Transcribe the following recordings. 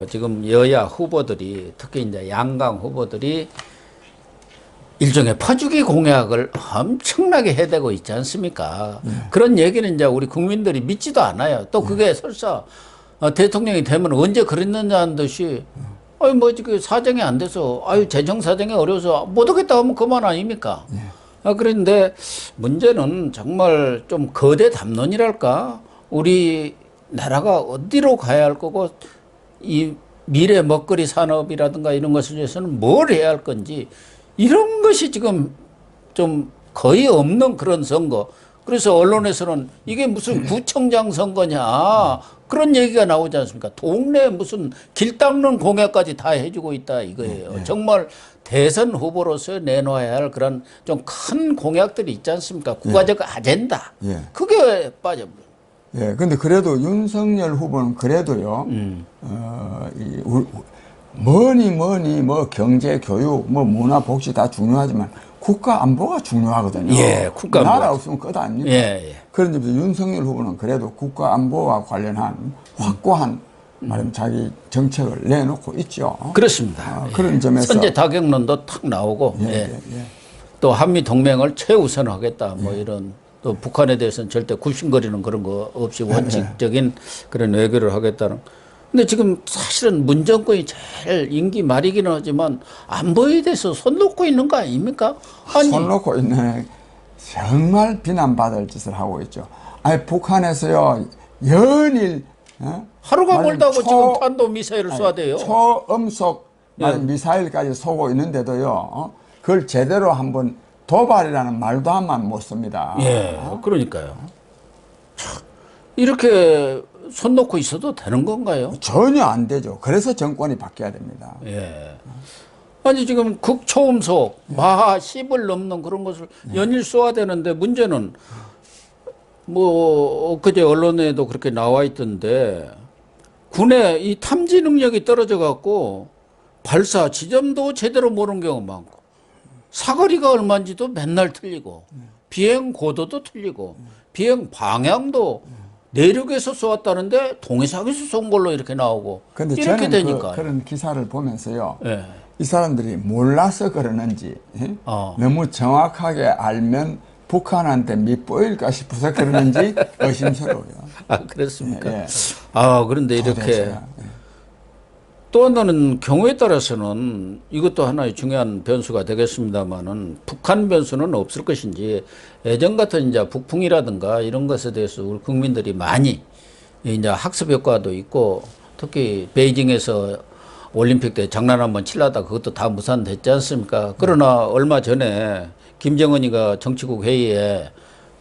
지금 여야 후보들이 특히 이제 양강 후보들이 일종의 퍼주기 공약을 엄청나게 해대고 있지 않습니까? 그런 얘기는 이제 우리 국민들이 믿지도 않아요. 또 그게 설사 대통령이 되면 언제 그랬느냐는 듯이 아유 뭐 지금 사정이 안 돼서 아유 재정 사정이 어려워서 못 하겠다 하면 그만 아닙니까? 그런데 문제는 정말 좀 거대 담론이랄까? 우리 나라가 어디로 가야 할 거고 이 미래 먹거리 산업이라든가 이런 것을 위해서는 뭘 해야 할 건지 이런 것이 지금 좀 거의 없는 그런 선거. 그래서 언론에서는 이게 무슨 구청장 선거냐 그런 얘기가 나오지 않습니까? 동네 무슨 길 닦는 공약까지 다 해주고 있다 이거예요. 정말 대선 후보로서 내놓아야 할 그런 좀 큰 공약들이 있지 않습니까? 국가적 아젠다. 그게 빠져버려요. 예, 근데 그래도 윤석열 후보는 그래도요, 뭐니 뭐 경제, 교육, 뭐 문화, 복지 다 중요하지만 국가 안보가 중요하거든요. 예, 국가 안보. 나라 없으면 끝 아닙니까? 예. 그런 점에서 윤석열 후보는 그래도 국가 안보와 관련한 확고한 말하면 자기 정책을 내놓고 있죠. 그렇습니다. 그런 점에서 선제 타격론도 탁 나오고 또 한미 동맹을 최우선하겠다 뭐 이런 또 북한에 대해서는 절대 굽신거리는 그런 거 없이 원칙적인 그런 외교를 하겠다는. 근데 지금 사실은 문 정권이 제일 임기 말이기는 하지만 안보에 대해서 손 놓고 있는 거 아닙니까? 아니. 손 놓고 있네. 정말 비난받을 짓을 하고 있죠. 아니 북한에서요 연일 하루가 멀다고 지금 탄도 미사일을 쏴대요. 초음속 미사일까지 쏘고 있는데도요. 그걸 제대로 한번 도발이라는 말도 한번 못 씁니다. 예, 그러니까요. 이렇게 손 놓고 있어도 되는 건가요? 전혀 안 되죠. 그래서 정권이 바뀌어야 됩니다. 예. 아니 지금 극초음속 마하 10을 넘는 그런 것을 연일 쏘아야 되는데 문제는 뭐 엊그제 언론에도 그렇게 나와 있던데 군의 이 탐지 능력이 떨어져 갖고 발사 지점도 제대로 모르는 경우가 많고 사거리가 얼마인지도 맨날 틀리고 비행 고도도 틀리고 비행 방향도 내륙에서 쏘았다는데 동해상에서 쏜 걸로 이렇게 나오고 근데 이렇게 저는 되니까 그런 기사를 보면서요. 예. 이 사람들이 몰라서 그러는지 너무 정확하게 알면 북한한테 밉보일까 싶어서 그러는지 의심스러워요. 아 그렇습니까? 예. 그런데 이렇게 또 하나는 경우에 따라서는 이것도 하나의 중요한 변수가 되겠습니다만은 북한 변수는 없을 것인지 예전 같은 이제 북풍이라든가 이런 것에 대해서 우리 국민들이 많이 이제 학습 효과도 있고 특히 베이징에서 올림픽 때 장난 한번 치려다 그것도 다 무산됐지 않습니까? 그러나 얼마 전에 김정은이가 정치국 회의에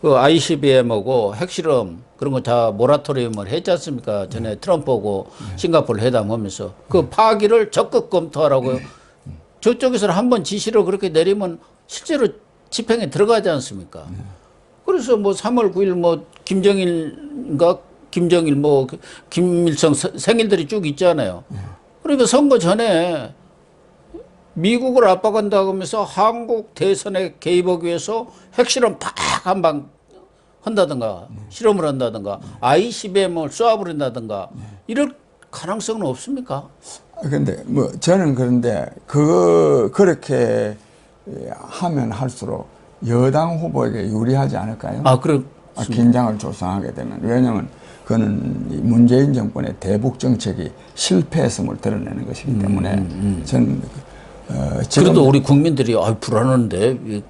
그 ICBM하고 핵실험 그런 거 다 모라토리움을 했지 않습니까? 전에 트럼프하고 싱가포르 회담하면서 그 파기를 적극 검토하라고요. 저쪽에서는 한번 지시를 그렇게 내리면 실제로 집행에 들어가지 않습니까? 그래서 뭐 3월 9일 뭐 김정일 뭐 김일성 생일들이 쭉 있잖아요. 그러니까 선거 전에 미국을 압박한다고 하면서 한국 대선에 개입하기 위해서 핵실험 팍 한 방 한다든가 실험을 한다든가 ICBM을 쏘아버린다든가 이럴 가능성은 없습니까? 근데 뭐 저는 그런데 그렇게 하면 할수록 여당 후보에게 유리하지 않을까요? 긴장을 조성하게 되면. 왜냐하면 그거는 문재인 정권의 대북 정책이 실패했음을 드러내는 것이기 때문에 저는 그래도 우리 국민들이 불안한데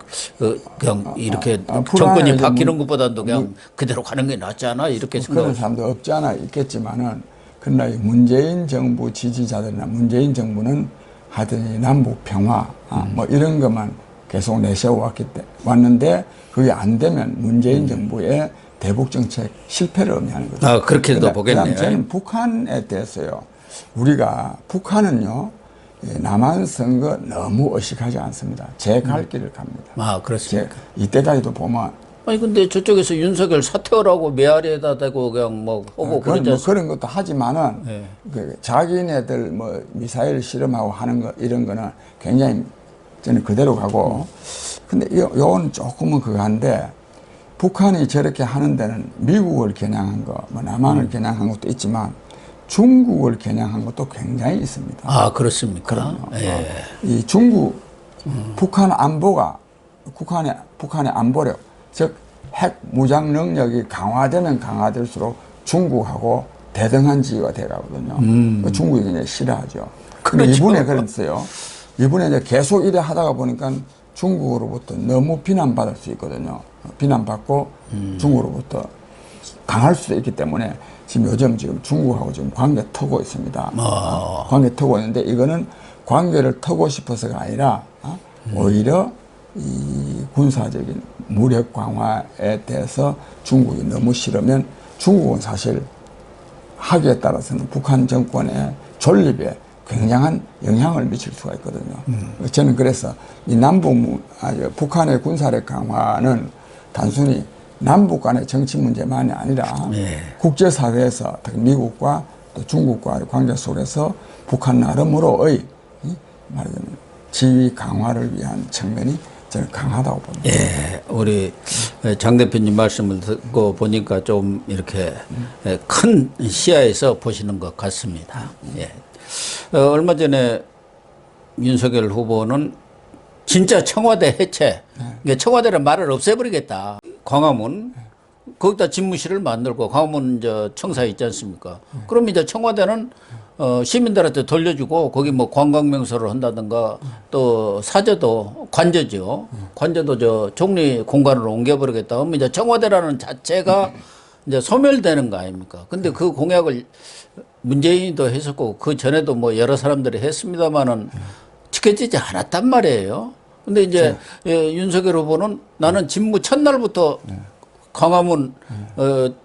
그냥 이렇게 정권이 바뀌는 것보다도 그냥 그대로 가는 게 낫지 않아? 이렇게 생각하고 그런 사람도 없지 않아 있겠지만은 그러나 문재인 정부 지지자들이나 문재인 정부는 하여튼 남북 평화 뭐 이런 것만 계속 왔는데 그게 안 되면 문재인 정부의 대북 정책 실패를 의미하는 거죠. 그렇게도 보겠네요. 저는 북한에 대해서요. 우리가 북한은요. 남한 선거 너무 의식하지 않습니다. 제 갈 길을 갑니다. 그렇습니까? 이때까지도 보면 근데 저쪽에서 윤석열 사퇴하라고 메아리에다 대고 그냥 뭐 하고 뭐 그런 것도 하지만은 자기네들 뭐 미사일 실험하고 하는 거 이런 거는 굉장히 저는 그대로 가고 근데 요건 조금은 그거 한데 북한이 저렇게 하는 데는 미국을 겨냥한 거, 뭐 남한을 겨냥한 것도 있지만 중국을 겨냥한 것도 굉장히 있습니다. 아, 그렇습니까? 예. 이 중국, 북한 안보가, 북한의 안보력, 즉, 핵 무장 능력이 강화되면 강화될수록 중국하고 대등한 지위가 돼가거든요. 중국이 굉장히 싫어하죠. 근데 그렇죠. 이번에 그랬어요. 이번에 이제 계속 이래 하다가 보니까 중국으로부터 너무 비난받을 수 있거든요. 비난받고 중국으로부터 강할 수도 있기 때문에 지금 요즘 중국하고 지금 관계 터고 있습니다. 관계 터고 있는데 이거는 관계를 터고 싶어서가 아니라 오히려 이 군사적인 무력 강화에 대해서 중국이 너무 싫으면 중국은 사실 하기에 따라서는 북한 정권의 존립에 굉장한 영향을 미칠 수가 있거든요. 저는 그래서 이 북한의 군사력 강화는 단순히 남북 간의 정치 문제만이 아니라 국제사회에서 특히 미국과 또 중국과의 관계 속에서 북한 나름으로의 말하자면 지위 강화를 위한 측면이 저는 강하다고 봅니다. 예, 우리 장 대표님 말씀을 듣고 보니까 좀 이렇게 큰 시야에서 보시는 것 같습니다. 예. 얼마 전에 윤석열 후보는 진짜 청와대 해체, 청와대는 말을 없애버리겠다. 광화문, 거기다 집무실을 만들고 광화문 청사 있지 않습니까? 그럼 이제 청와대는 시민들한테 돌려주고 거기 뭐 관광명소를 한다든가 또 사저도 관저죠. 관저도 종리 공간으로 옮겨버리겠다. 그러면 이제 청와대라는 자체가 이제 소멸되는 거 아닙니까? 근데 그 공약을 문재인도 했었고 그 전에도 뭐 여러 사람들이 했습니다만은 지켜지지 않았단 말이에요. 근데 이제 윤석열 후보는 나는 집무 첫날부터 광화문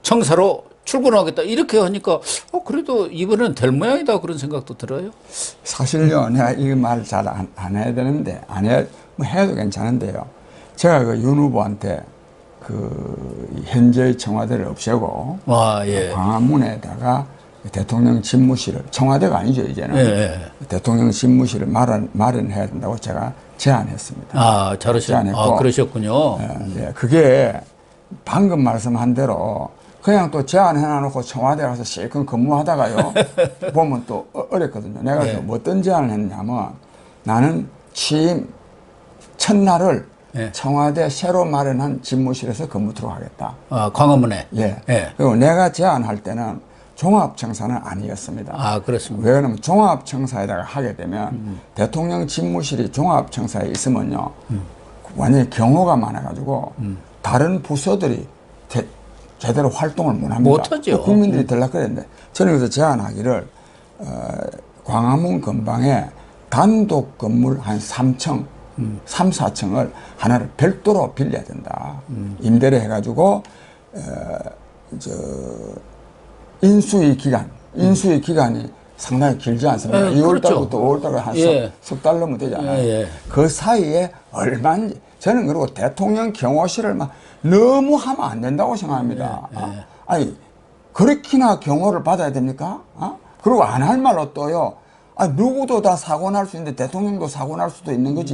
청사로 출근하겠다 이렇게 하니까 그래도 이번엔 될 모양이다 그런 생각도 들어요. 사실요, 내가 이 말 잘 안 해야 되는데 뭐 해도 괜찮은데요. 제가 그 윤 후보한테 그 현재의 청와대를 없애고 광화문에다가 대통령 집무실을 청와대가 아니죠 이제는 대통령 집무실을 마련해야 된다고 제가 제안했습니다. 아, 잘하셨네요. 아, 그러셨군요. 그게 방금 말씀한 대로 그냥 또 제안해놔놓고 청와대 가서 실컷 근무하다가요 보면 또 어렵거든요. 내가 그래서 어떤 제안을 했냐면 나는 취임 첫날을 청와대 새로 마련한 집무실에서 근무토록 하겠다. 아, 광화문에. 그리고 내가 제안할 때는 종합청사는 아니었습니다. 아, 그렇습니다. 왜냐하면 종합청사에다가 하게 되면 대통령 집무실이 종합청사에 있으면요 완전히 경호가 많아가지고 다른 부서들이 제대로 활동을 못 합니다. 못하죠. 국민들이 들라 그랬는데 저는 그래서 제안하기를 광화문 근방에 단독 건물 한 3층, 3, 4층을 하나를 별도로 빌려야 된다. 임대를 해가지고 인수위 기간이 상당히 길지 않습니까? 2월달부터 5월달까지 한 석 달 넘으면 되잖아요. 그 사이에 얼마인지 저는 그리고 대통령 경호실을 막 너무 하면 안 된다고 생각합니다. 아니 그렇게나 경호를 받아야 됩니까? 그리고 안 할 말로 또요. 누구도 다 사고 날 수 있는데 대통령도 사고 날 수도 있는 거지.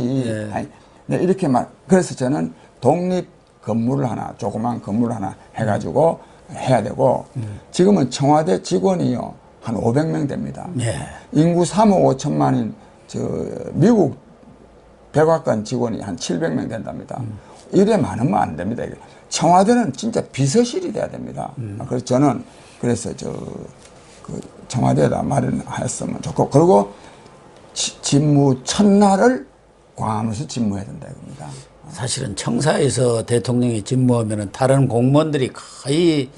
아니, 이렇게 그래서 저는 독립 건물을 하나, 조그만 건물을 하나 해가지고 해야 되고 지금은 청와대 직원이요 한 500명 됩니다. 인구 3억 5천만인 미국 백악관 직원이 한 700명 된답니다. 이래 많으면 안 됩니다. 청와대는 진짜 비서실이 돼야 됩니다. 그래서 저는 그 청와대에다 마련했으면 좋고 그리고 집무 첫날을 광화문에서 집무해야 된다 이겁니다. 사실은 청사에서 대통령이 집무하면은 다른 공무원들이 거의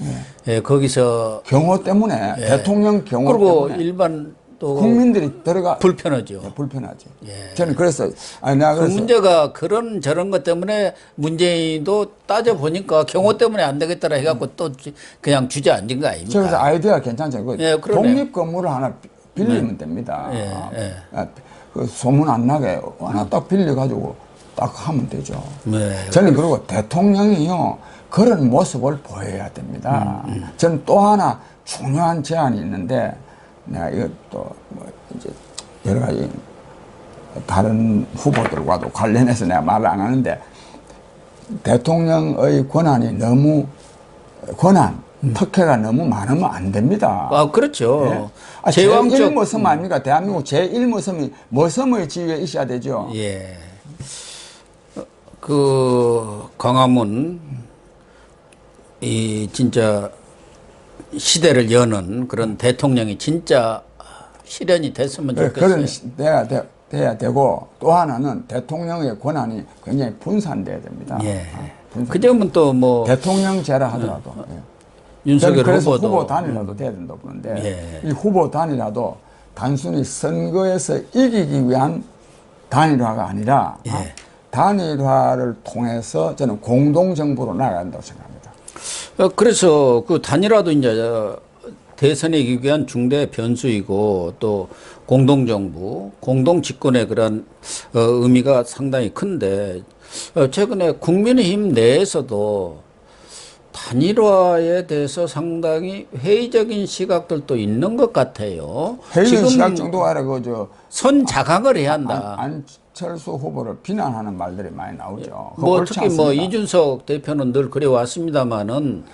거기서 경호 때문에 대통령 경호 그리고 때문에 일반 또 국민들이 들어가 불편하죠. 불편하지. 저는 그래서 내가 그 문제가 그런 저런 것 때문에 문재인도 따져 보니까 경호 때문에 안 되겠다라 해갖고 또 그냥 주저앉은 거 아닙니까? 그래서 아이디어가 괜찮죠. 독립 건물을 하나 빌리면 됩니다. 그 소문 안 나게 하나 딱 빌려가지고 딱 하면 되죠. 저는 그리고 대통령이요 그런 모습을 보여야 됩니다. 저는 또 하나 중요한 제안이 있는데 내가 이것도 뭐 이제 여러 가지 다른 후보들과도 관련해서 내가 말을 안 하는데 대통령의 권한이 너무 특혜가 너무 많으면 안 됩니다. 아, 그렇죠. 아, 제왕적 제1모섬 아닙니까? 대한민국 제1모섬이 모섬의 지위에 있어야 되죠. 예. 그 광화문 이 진짜 시대를 여는 그런 대통령이 진짜 실현이 됐으면 좋겠어요. 그런 시대가 돼야 되고 또 하나는 대통령의 권한이 굉장히 분산돼야 됩니다. 예. 분산. 그 점은 또 뭐 대통령제라 하더라도 예. 윤석열 그래서 후보도 후보 단일화도 돼야 된다고 보는데 예. 이 후보 단일화도 단순히 선거에서 이기기 위한 단일화가 아니라 예. 단일화를 통해서 저는 공동정부로 나아간다고 생각합니다. 그래서 그 단일화도 이제 대선에 이기기 위한 중대 변수이고 또 공동정부, 공동집권의 그런 의미가 상당히 큰데 최근에 국민의힘 내에서도 단일화에 대해서 상당히 회의적인 시각들도 있는 것 같아요. 회의적인 시각 정도가 아니라 그저 선자강을 해야 한다. 안철수 후보를 비난하는 말들이 많이 나오죠. 뭐 특히 뭐 이준석 대표는 늘 그래 왔습니다만은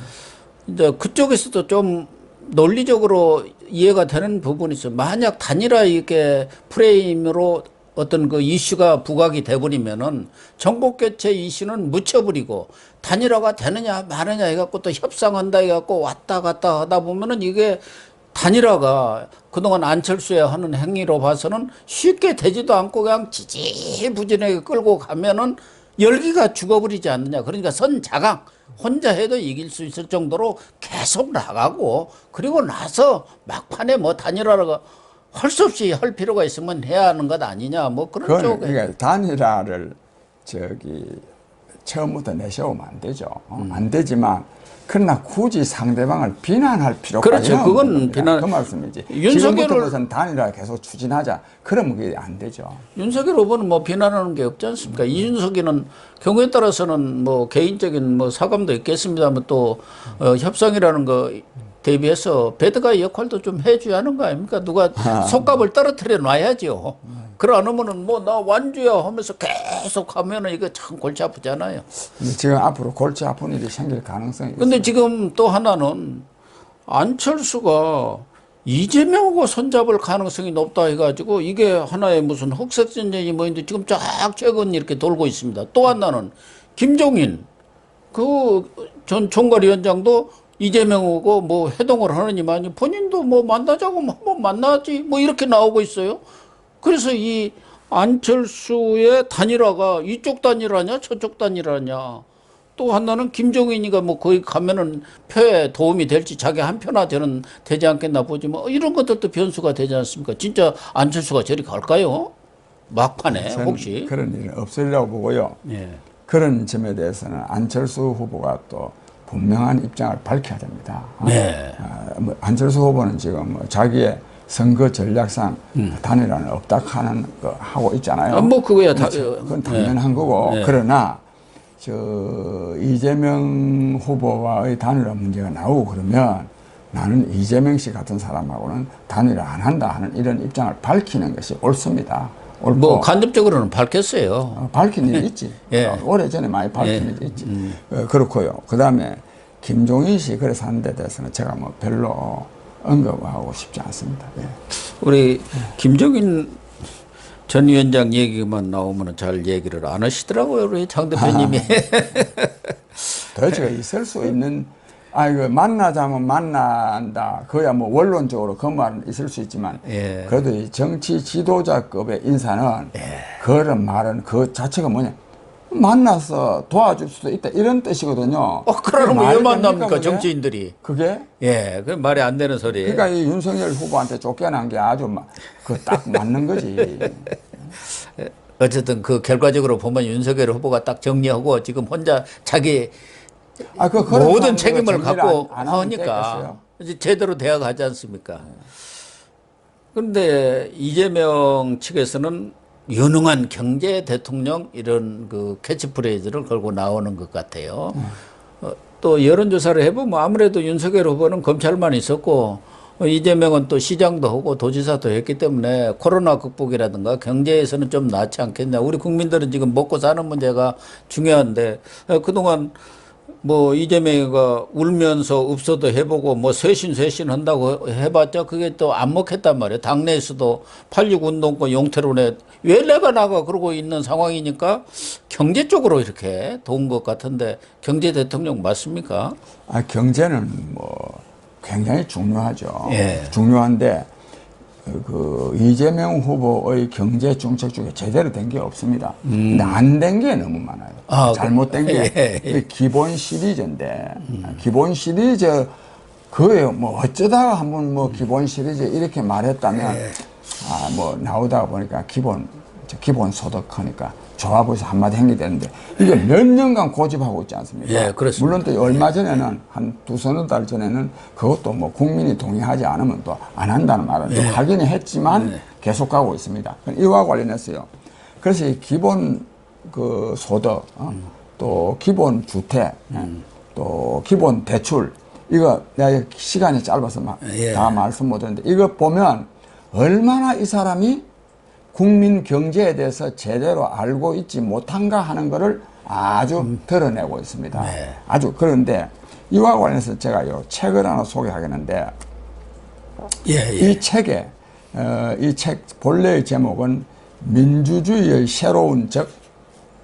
이제 그쪽에서도 좀 논리적으로 이해가 되는 부분이 있어요. 만약 단일화 이렇게 프레임으로 어떤 그 이슈가 부각이 돼버리면은 정권 교체 이슈는 묻혀버리고 단일화가 되느냐 마느냐 해갖고 또 협상한다 해갖고 왔다 갔다 하다 보면은 이게 단일화가 그동안 안철수에 하는 행위로 봐서는 쉽게 되지도 않고 그냥 지지부진하게 끌고 가면은 열기가 죽어버리지 않느냐. 그러니까 선자강 혼자 해도 이길 수 있을 정도로 계속 나가고 그리고 나서 막판에 뭐 단일화가 할 수 없이 할 필요가 있으면 해야 하는 것 아니냐 뭐 그런 쪽에. 그러니까 단일화를 처음부터 내세우면 안 되죠. 안 되지만 그러나 굳이 상대방을 비난할 필요까지는 그렇죠. 그건 없습니다. 비난. 그 말씀이지. 윤석열을 지금부터는 단일화 계속 추진하자. 그러면 그게 안 되죠. 윤석열 후보는 뭐 비난하는 게 없지 않습니까? 이준석이는 경우에 따라서는 뭐 개인적인 뭐 사감도 있겠습니다만 또 협상이라는 거 대비해서 배드가이 역할도 좀 해줘야 하는 거 아닙니까? 누가 속값을 떨어뜨려 놔야죠. 그러 않으면은 뭐 나 완주야 하면서 계속 하면은 이거 참 골치 아프잖아요. 지금 앞으로 골치 아픈 일이 생길 가능성이 있어요. 근데 지금 또 하나는 안철수가 이재명하고 손잡을 가능성이 높다 해가지고 이게 하나의 무슨 흑색전쟁이 뭐인데 지금 쫙 최근 이렇게 돌고 있습니다. 또 하나는 김종인 그 전 총괄위원장도 이재명하고 뭐 회동을 하느니만요. 본인도 뭐 만나자고 한번 만나지 뭐 이렇게 나오고 있어요. 그래서 이 안철수의 단일화가 이쪽 단일화냐 저쪽 단일화냐. 또 하나는 김종인이가 뭐 거기 가면은 표에 도움이 될지 자기 한 표나 되지 않겠나 보지 뭐 이런 것들도 변수가 되지 않습니까? 진짜 안철수가 저리 갈까요? 막판에 혹시 그런 일은 없으리라고 보고요. 예. 그런 점에 대해서는 안철수 후보가 또 분명한 입장을 밝혀야 됩니다. 네. 뭐 안철수 후보는 지금 뭐 자기의 선거 전략상 단일화는 없다 하는 거 하고 있잖아요. 뭐 그거야 다 그건 당연한 거고 네. 그러나 이재명 후보와의 단일화 문제가 나오고 그러면 나는 이재명 씨 같은 사람하고는 단일화 안 한다 하는 이런 입장을 밝히는 것이 옳습니다. 옳고 뭐 간접적으로는 밝혔어요. 밝힌 일이 있지. 예. 오래전에 많이 밝힌 예. 일이 있지. 그렇고요. 그 다음에 김종인 씨 그래서 하는 데 대해서는 제가 뭐 별로 언급하고 싶지 않습니다. 예. 우리 김종인 전 위원장 얘기만 나오면 잘 얘기를 안 하시더라고요. 우리 장 대표님이. 도대체 있을 수 있는 만나자면 만난다. 그야 뭐 원론적으로 그 말은 있을 수 있지만 예. 그래도 이 정치 지도자급의 인사는 그런 말은 그 자체가 뭐냐 만나서 도와줄 수도 있다 이런 뜻이거든요. 그러면 왜 만납니까 그게? 정치인들이? 그게 예, 그 말이 안 되는 소리. 그러니까 이 윤석열 후보한테 쫓겨난 게 아주 그 딱 맞는 거지. 어쨌든 그 결과적으로 보면 윤석열 후보가 딱 정리하고 지금 혼자 자기 모든 책임을 갖고 하니까 이제 제대로 대화하지 않습니까? 그런데 이재명 측에서는 유능한 경제 대통령 이런 그 캐치프레이즈를 걸고 나오는 것 같아요. 또 여론조사를 해보면 아무래도 윤석열 후보는 검찰만 있었고 이재명은 또 시장도 하고 도지사도 했기 때문에 코로나 극복이라든가 경제에서는 좀 낫지 않겠냐. 우리 국민들은 지금 먹고 사는 문제가 중요한데 그동안 뭐 이재명이가 울면서 읍소도 해보고 뭐 쇄신 한다고 해봤자 그게 또 안 먹혔단 말이에요. 당내에서도 8.6 운동권 용태론에 왜 내가 나가 그러고 있는 상황이니까 경제 쪽으로 이렇게 도운 것 같은데 경제 대통령 맞습니까? 아, 경제는 뭐 굉장히 중요하죠. 예. 중요한데 그 이재명 후보의 경제 정책 중에 제대로 된 게 없습니다. 근데 안 된 게 너무 많아요. 아, 잘못된 게 예. 기본 시리즈인데 기본 시리즈 그에 뭐 어쩌다가 한번 뭐 기본 시리즈 이렇게 말했다면 아, 뭐 나오다가 보니까 기본 소득 하니까 좋아 보여서 한마디 한 게 되는데 이게 몇 년간 고집하고 있지 않습니까? 예, 그렇습니다. 물론 또 얼마 전에는 한 두서너 달 전에는 그것도 뭐 국민이 동의하지 않으면 또 안 한다는 말을 좀 하긴 했지만 계속 가고 있습니다. 이와 관련해서요. 그래서 이 기본 그 소득, 또 기본 주택, 또 기본 대출 이거 내가 시간이 짧아서 다 말씀 못 했는데 이거 보면 얼마나 이 사람이 국민 경제에 대해서 제대로 알고 있지 못한가 하는 것을 아주 드러내고 있습니다. 네. 아주 그런데 이와 관련해서 제가 요 책을 하나 소개하겠는데 이 책에 이 책 본래의 제목은 민주주의의 새로운 적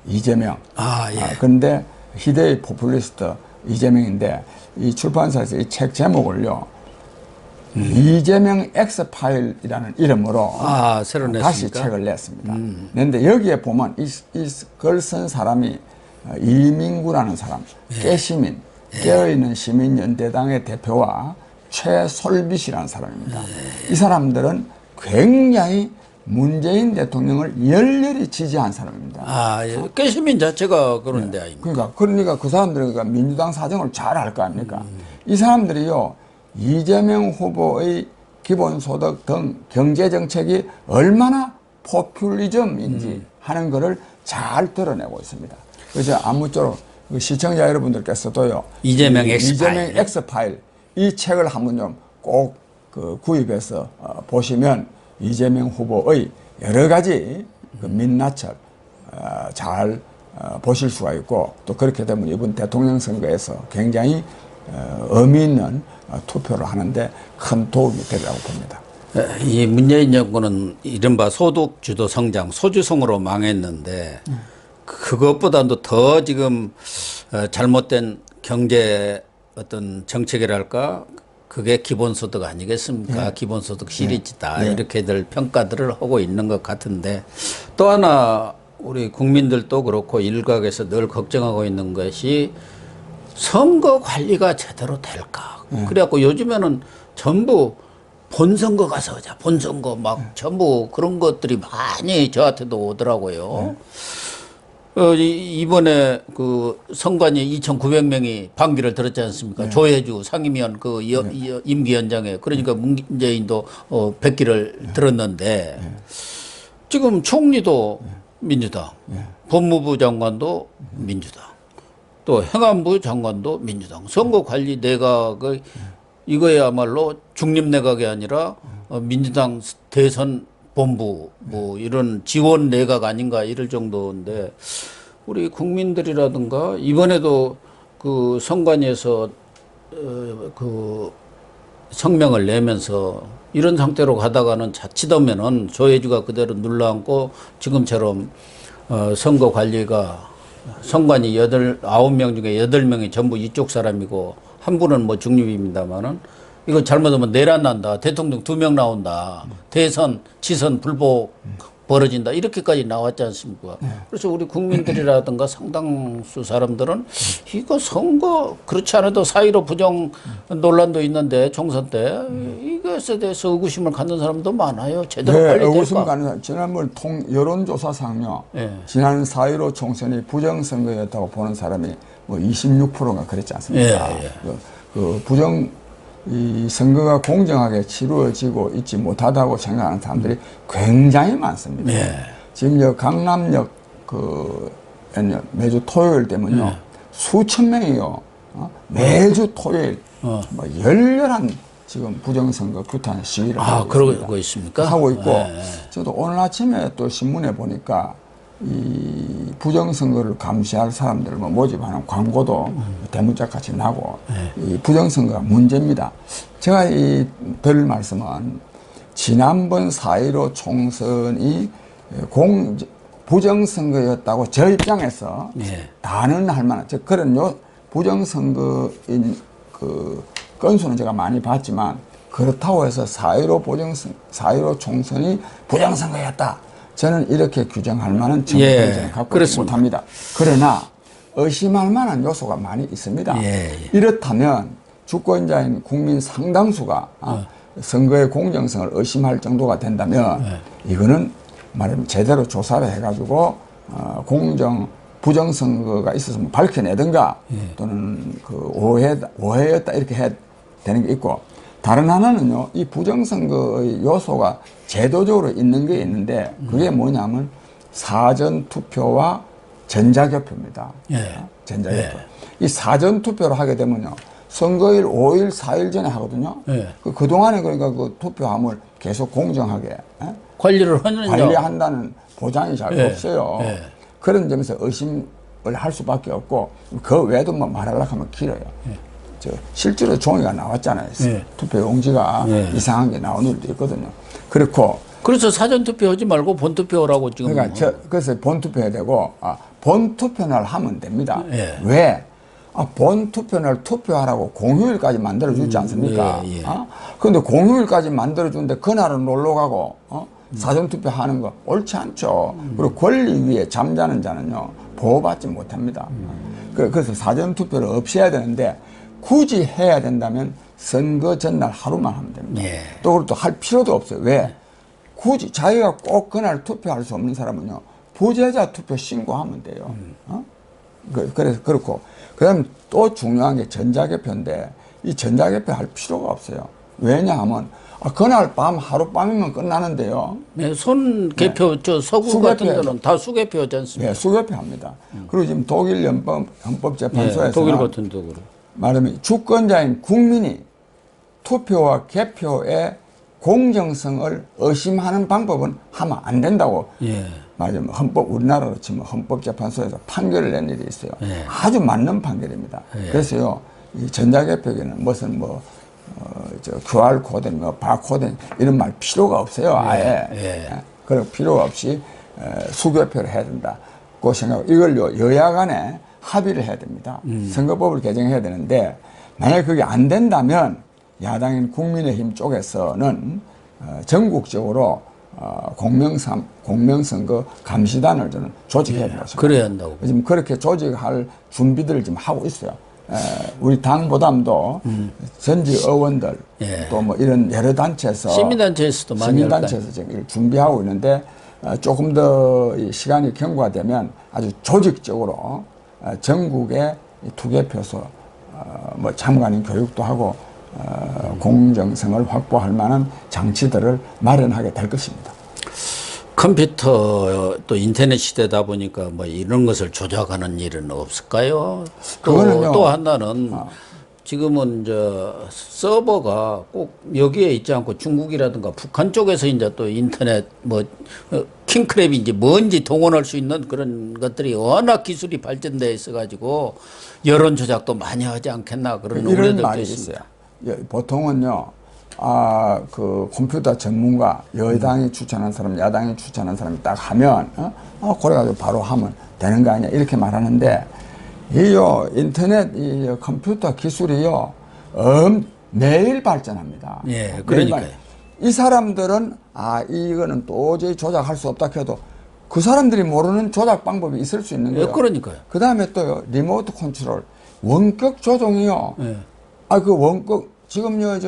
이재명. 그런데 희대의 포퓰리스트 이재명인데 이 출판사에서 이 책 제목을요. 이재명 X파일이라는 이름으로 새로 냈습니까? 다시 책을 냈습니다. 그런데 여기에 보면 이 글 쓴 사람이 이민구라는 사람, 깨시민, 깨어있는 시민연대당의 대표와 최솔빗이라는 사람입니다. 이 사람들은 굉장히 문재인 대통령을 열렬히 지지한 사람입니다. 깨시민 자체가 그런 데 아닙니까? 그러니까 그 사람들이 민주당 사정을 잘 알 거 아닙니까? 이 사람들이요, 이재명 후보의 기본소득 등 경제정책이 얼마나 포퓰리즘인지 하는 것을 잘 드러내고 있습니다. 그래서 아무쪼록 시청자 여러분들께서도요, 이재명 X파일 이 책을 한번 좀 꼭 구입해서 보시면 이재명 후보의 여러 가지 그 민낯을 잘 보실 수가 있고 또 그렇게 되면 이번 대통령 선거에서 굉장히 의미 있는 투표를 하는데 큰 도움이 되리라고 봅니다. 이 문재인 정부는 이른바 소득주도 성장, 소주성으로 망했는데 그것보다도 더 지금 잘못된 경제 어떤 정책이랄까 그게 기본소득 아니겠습니까? 기본소득 시리즈다. 이렇게들 평가들을 하고 있는 것 같은데 또 하나 우리 국민들도 그렇고 일각에서 늘 걱정하고 있는 것이 선거 관리가 제대로 될까? 그래갖고 요즘에는 전부 본선거 가서 하자. 본선거 막 전부 그런 것들이 많이 저한테도 오더라고요. 이번에 그 선관위 2,900명이 방귀를 들었지 않습니까? 조혜주 상임위원 그 임기위원장에 그러니까 문재인도 백기를 들었는데 지금 총리도 민주당, 법무부 장관도 민주당, 또 행안부 장관도 민주당, 선거관리 내각의 이거야말로 중립내각이 아니라 민주당 대선 본부 뭐 이런 지원 내각 아닌가 이럴 정도인데 우리 국민들이라든가 이번에도 그 선관위에서 그 성명을 내면서 이런 상태로 가다가는 자칫하면은 조혜주가 그대로 눌러앉고 지금처럼 선거 관리가 선관위 9명 중에 8명이 전부 이쪽 사람이고 한 분은 뭐 중립입니다만은 이거 잘못하면 내란 난다. 대통령 2명 나온다. 대선, 지선 불복 벌어진다. 이렇게까지 나왔지 않습니까? 그래서 우리 국민들이라든가 상당수 사람들은 이거 선거 그렇지 않아도 4.15 부정 논란도 있는데 총선 때 이것에 대해서 의구심을 갖는 사람도 많아요. 제대로 관리될까? 의구심 갖는 사람. 지난번 여론조사상요. 지난 4.15 총선이 부정선거였다고 보는 사람이 뭐 26%가 그랬지 않습니까? 그 부정 이 선거가 공정하게 치루어지고 있지 못하다고 생각하는 사람들이 굉장히 많습니다. 지금 저 강남역 매주 토요일 되면요 수천 명이요 매주 토요일 뭐 열렬한 지금 부정선거 규탄 시위를 하고 그러고 있습니까? 하고 있고 저도 오늘 아침에 또 신문에 보니까 이 부정선거를 감시할 사람들을 뭐 모집하는 광고도 대문짝 같이 나고 이 부정선거가 문제입니다. 제가 드릴 말씀은 지난번 4.15 총선이 부정선거였다고 저 입장에서 단언할 만한 그런 부정선거인 그 건수는 제가 많이 봤지만 그렇다고 해서 4.15 총선이 부정선거였다. 저는 이렇게 규정할 만한 정보를 저는 갖고 있지 못합니다. 그러나 의심할 만한 요소가 많이 있습니다. 이렇다면 주권자인 국민 상당수가 선거의 공정성을 의심할 정도가 된다면 이거는 말하면 제대로 조사를 해가지고 부정선거가 있었으면 밝혀내든가 또는 그 오해였다 이렇게 해야 되는 게 있고, 다른 하나는요, 이 부정선거의 요소가 제도적으로 있는 게 있는데 그게 뭐냐면 사전투표와 전자개표입니다. 전자개표. 이 사전투표를 하게 되면요, 선거일 5일, 4일 전에 하거든요. 그동안에 그러니까 그 투표함을 계속 공정하게 관리한다는 보장이 잘 없어요. 그런 점에서 의심을 할 수밖에 없고, 그 외에도 뭐 말하려고 하면 길어요. 실제로 종이가 나왔잖아요. 투표 용지가 이상한 게 나오는 일도 있거든요. 그렇고. 그래서 사전투표 하지 말고 본투표라고 지금. 그러니까 그래서 본투표 해야 되고, 본투표날 하면 됩니다. 왜? 본투표날 투표하라고 공휴일까지 만들어주지 않습니까? 그런데 공휴일까지 만들어주는데 그날은 놀러 가고, 사전투표 하는 거 옳지 않죠. 그리고 권리 위에 잠자는 자는요, 보호받지 못합니다. 그래서 사전투표를 없이 해야 되는데, 굳이 해야 된다면 선거 전날 하루만 하면 됩니다. 또 그것도 할 필요도 없어요. 왜? 굳이 자기가 꼭 그날 투표할 수 없는 사람은요, 부재자 투표 신고하면 돼요. 그래서 그렇고, 그다음 또 중요한 게 전자개표인데, 이 전자개표 할 필요가 없어요. 왜냐하면 그날 밤 하룻밤이면 끝나는데요. 손 개표, 서구 같은 데는 다 수개표하지 않습니까? 수개표합니다. 그리고 지금 독일 헌법재판소에서는 독일 같은 데로 말하면 주권자인 국민이 투표와 개표의 공정성을 의심하는 방법은 하면 안 된다고 말하자면 우리나라로 치면 헌법재판소에서 판결을 낸 일이 있어요. 아주 맞는 판결입니다. 그래서요, 이 전자개표에는 무슨 QR 코드, 바코드 이런 말 필요가 없어요. 아예. 그럴 필요가 없이 수개표를 해야 된다고 생각하고, 이걸요 여야 간에 합의를 해야 됩니다. 선거법을 개정해야 되는데, 만약에 그게 안 된다면 야당인 국민의힘 쪽에서는 전국적으로 공명선거 감시단을 저는 조직해야 된다고 생각합니다. 그래야 한다고. 지금 그렇게 조직할 준비들을 지금 하고 있어요. 우리 당보담도 전직 의원들 또 뭐 이런 여러 단체에서 시민단체에서도 많이 시민단체에서 지금 준비하고 있는데, 조금 더 시간이 경과되면 아주 조직적으로 전국의 투개표소 뭐 참관인 교육도 하고 공정성을 확보할 만한 장치들을 마련하게 될 것입니다. 컴퓨터 또 인터넷 시대다 보니까 뭐 이런 것을 조작하는 일은 없을까요? 또 하나는 지금은 서버가 꼭 여기에 있지 않고 중국이라든가 북한 쪽에서 이제 또 인터넷 킹크랩인지 뭔지 동원할 수 있는 그런 것들이 워낙 기술이 발전돼 있어가지고 여론 조작도 많이 하지 않겠나 그런 우려들도 말이 있습니다. 있어요. 보통은요, 그 컴퓨터 전문가, 여당이 추천한 사람, 야당이 추천한 사람이 딱 하면, 그래가지고 바로 하면 되는 거 아니야. 이렇게 말하는데, 인터넷, 컴퓨터 기술이요, 매일 발전합니다. 그러니까요. 이 사람들은, 이거는 도저히 조작할 수 없다 해도 그 사람들이 모르는 조작 방법이 있을 수 있는 거예요. 그러니까요. 그 다음에 또요, 리모트 컨트롤, 원격 조종이요. 지금요,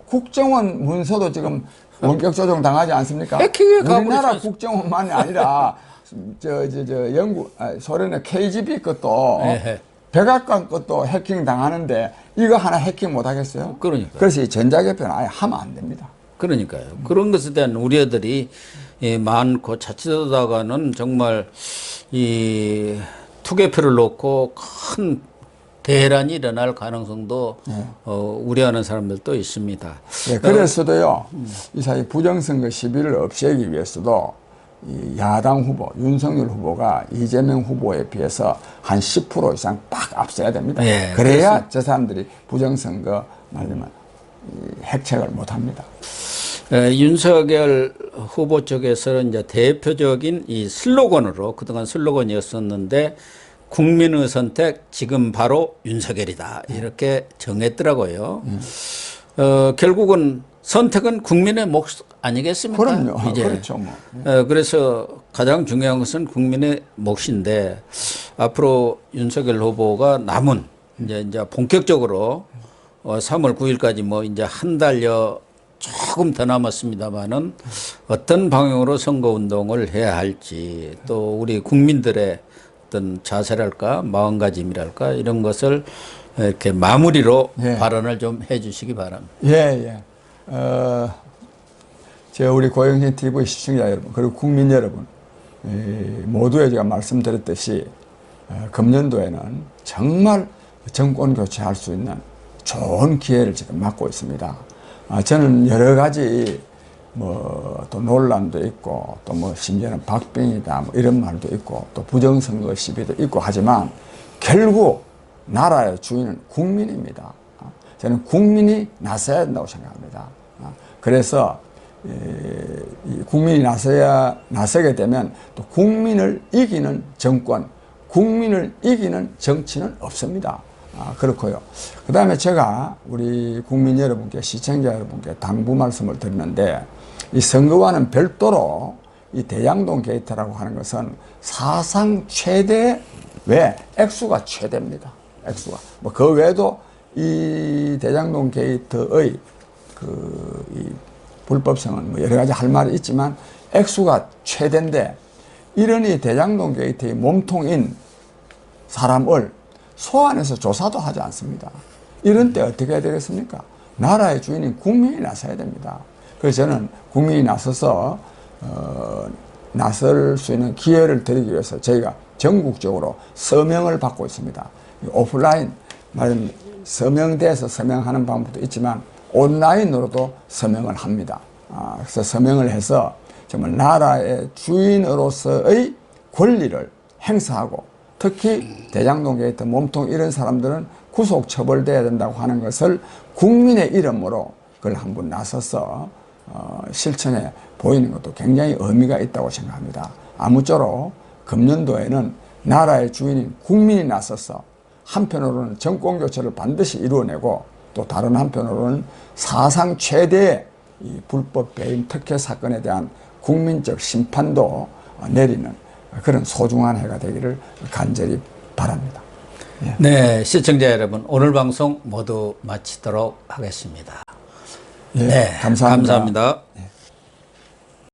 국정원 문서도 지금 원격 조종 당하지 않습니까? 우리나라 국정원만이 아니라, 영국, 소련의 KGB 것도, 백악관 것도 해킹 당하는데, 이거 하나 해킹 못 하겠어요? 그러니까. 그래서 이 전자개표는 아예 하면 안 됩니다. 그러니까요. 그런 것에 대한 우려들이 많고, 자칫하다가는 정말 이 투개표를 놓고 큰 대란이 일어날 가능성도 우려하는 사람들도 있습니다. 그래서도요, 이 사이 부정선거 시비를 없애기 위해서도 이 야당 후보 윤석열 후보가 이재명 후보에 비해서 한 10% 이상 빡 앞서야 됩니다. 예, 그래야 저 사람들이 부정선거 말하면 핵책을 못합니다. 윤석열 후보 쪽에서는 이제 대표적인 이 슬로건으로 그동안 슬로건이었었는데 국민의 선택 지금 바로 윤석열이다 이렇게 정했더라고요. 결국은 선택은 국민의 몫 아니겠습니까? 그럼요. 이제. 그렇죠. 뭐. 그래서 가장 중요한 것은 국민의 몫인데 앞으로 윤석열 후보가 남은 이제 본격적으로 3월 9일까지 뭐 이제 한 달여 조금 더 남았습니다만은 어떤 방향으로 선거운동을 해야 할지 또 우리 국민들의 어떤 자세랄까 마음가짐이랄까 이런 것을 이렇게 마무리로 예. 발언을 좀 해주시기 바랍니다. 예. 제가 우리 고영신 TV 시청자 여러분 그리고 국민 여러분 모두에 제가 말씀드렸듯이 금년도에는 정말 정권 교체할 수 있는 좋은 기회를 지금 맞고 있습니다. 저는 여러 가지 뭐 또 논란도 있고 또 뭐 심지어는 박빙이다 뭐 이런 말도 있고 또 부정선거 시비도 있고 하지만 결국 나라의 주인은 국민입니다. 저는 국민이 나서야 된다고 생각합니다. 그래서 국민이 나서게 되면 또 국민을 이기는 정권, 국민을 이기는 정치는 없습니다. 그렇고요. 그 다음에 제가 우리 국민 여러분께, 시청자 여러분께 당부 말씀을 드리는데, 이 선거와는 별도로 이 대장동 게이트라고 하는 것은 사상 최대, 왜? 액수가 최대입니다. 액수가. 뭐 그 외에도 이 대장동 게이트의 이 불법성은 뭐 여러 가지 할 말이 있지만 액수가 최대인데, 이런 이 대장동 게이트의 몸통인 사람을 소환해서 조사도 하지 않습니다. 이런 때 어떻게 해야 되겠습니까? 나라의 주인인 국민이 나서야 됩니다. 그래서 저는 국민이 나서서 나설 수 있는 기회를 드리기 위해서 저희가 전국적으로 서명을 받고 있습니다. 오프라인 말하면 서명대에서 서명하는 방법도 있지만 온라인으로도 서명을 합니다. 그래서 서명을 해서 정말 나라의 주인으로서의 권리를 행사하고, 특히 대장동 게이트 몸통 이런 사람들은 구속 처벌돼야 된다고 하는 것을 국민의 이름으로 그걸 한번 나서서 실천해 보이는 것도 굉장히 의미가 있다고 생각합니다. 아무쪼록 금년도에는 나라의 주인인 국민이 나서서 한편으로는 정권 교체를 반드시 이루어내고, 또 다른 한편으로는 사상 최대의 이 불법 배임 특혜 사건에 대한 국민적 심판도 내리는 그런 소중한 해가 되기를 간절히 바랍니다. 예. 네, 시청자 여러분, 오늘 방송 모두 마치도록 하겠습니다. 예, 네, 감사합니다. 감사합니다.